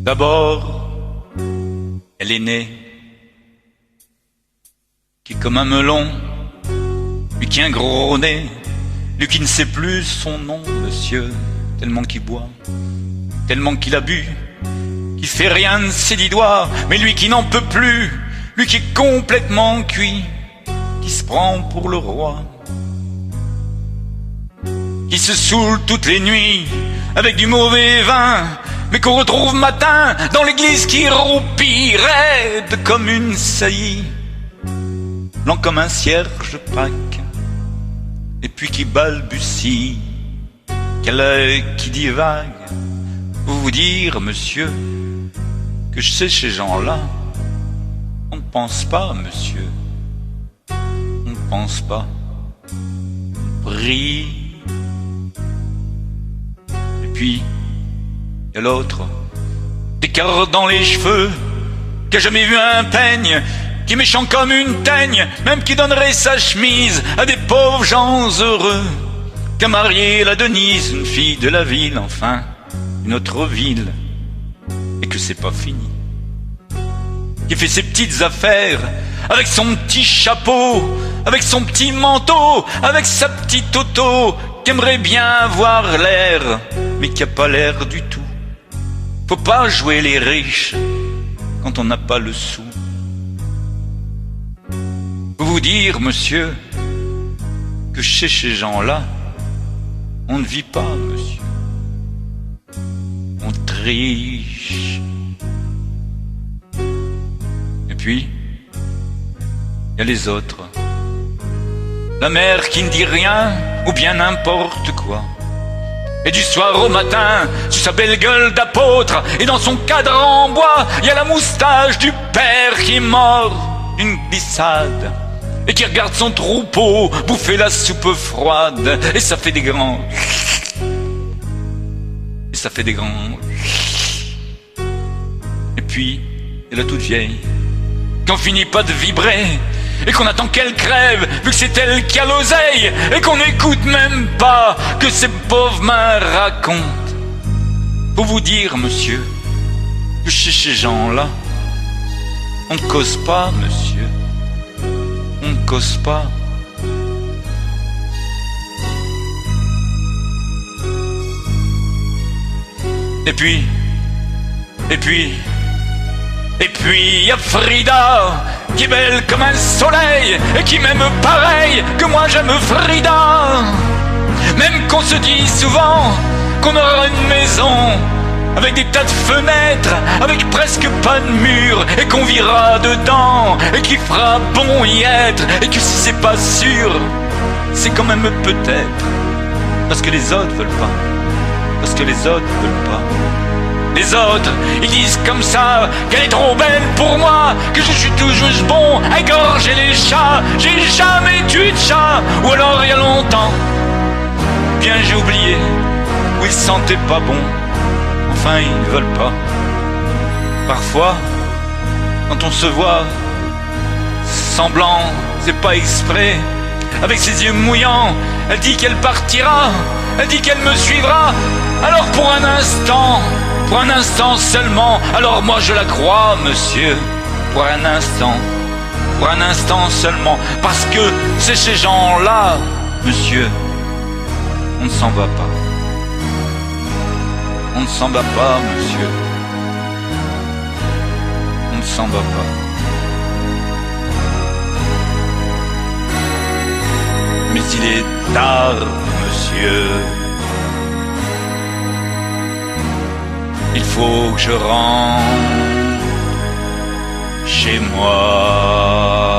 D'abord, elle est née, qui est comme un melon, lui qui a un gros nez, lui qui ne sait plus son nom, monsieur, tellement qu'il boit, tellement qu'il a bu, qui fait rien de ses 10 doigts, mais lui qui n'en peut plus, lui qui est complètement cuit, qui se prend pour le roi, qui se saoule toutes les nuits avec du mauvais vin, mais qu'on retrouve matin dans l'église qui roupit, raide comme une saillie, lent comme un cierge Pâques, et puis qui balbutie, quel œil qui divague. Vous dire, monsieur, que je sais ces gens-là, on ne pense pas, monsieur, on ne pense pas, on prie. Et puis, il y a l'autre, des carres dans les cheveux, qui a jamais vu un peigne, qui est méchant comme une teigne, même qui donnerait sa chemise à des pauvres gens heureux, qui a marié la Denise, une fille de la ville, enfin, une autre ville, et que c'est pas fini. Qui fait ses petites affaires, avec son petit chapeau, avec son petit manteau, avec sa petite auto, qui aimerait bien avoir l'air, mais qui a pas l'air du tout. Faut pas jouer les riches quand on n'a pas le sou. Faut vous dire, monsieur, que chez ces gens-là, on ne vit pas, monsieur. On triche. Et puis, il y a les autres. La mère qui ne dit rien, ou bien n'importe quoi. Et du soir au matin, sur sa belle gueule d'apôtre, et dans son cadran en bois, il y a la moustache du père qui est mort d'une glissade, et qui regarde son troupeau bouffer la soupe froide, et ça fait des grands... Et ça fait des grands... Et puis, il y a la toute vieille, qu'on finit pas de vibrer, et qu'on attend qu'elle crève, vu que c'est elle qui a l'oseille, et qu'on n'écoute même pas que ses pauvres mains racontent. Faut vous dire, monsieur, que chez ces gens-là, on ne cause pas, monsieur. On ne cause pas. Et puis, il y a Frida, qui est belle comme un soleil, et qui m'aime pareil que moi j'aime Frida. Même qu'on se dit souvent qu'on aura une maison, avec des tas de fenêtres, avec presque pas de mur, et qu'on vivra dedans, et qu'il fera bon y être, et que si c'est pas sûr, c'est quand même peut-être, parce que les autres veulent pas, parce que les autres veulent pas. Les autres, ils disent comme ça qu'elle est trop belle pour moi, que je suis tout juste bon à égorger les chats. J'ai jamais tué de chat, ou alors il y a longtemps, bien j'ai oublié, où ils sentaient pas bon. Enfin, ils veulent pas. Parfois, quand on se voit, semblant, c'est pas exprès, avec ses yeux mouillants, elle dit qu'elle partira, elle dit qu'elle me suivra. Alors pour un instant seulement, alors moi je la crois, monsieur, pour un instant seulement, parce que c'est ces gens-là, monsieur, on ne s'en va pas. On ne s'en va pas, monsieur. On ne s'en va pas. Mais il est tard, monsieur. Il faut que je rentre chez moi.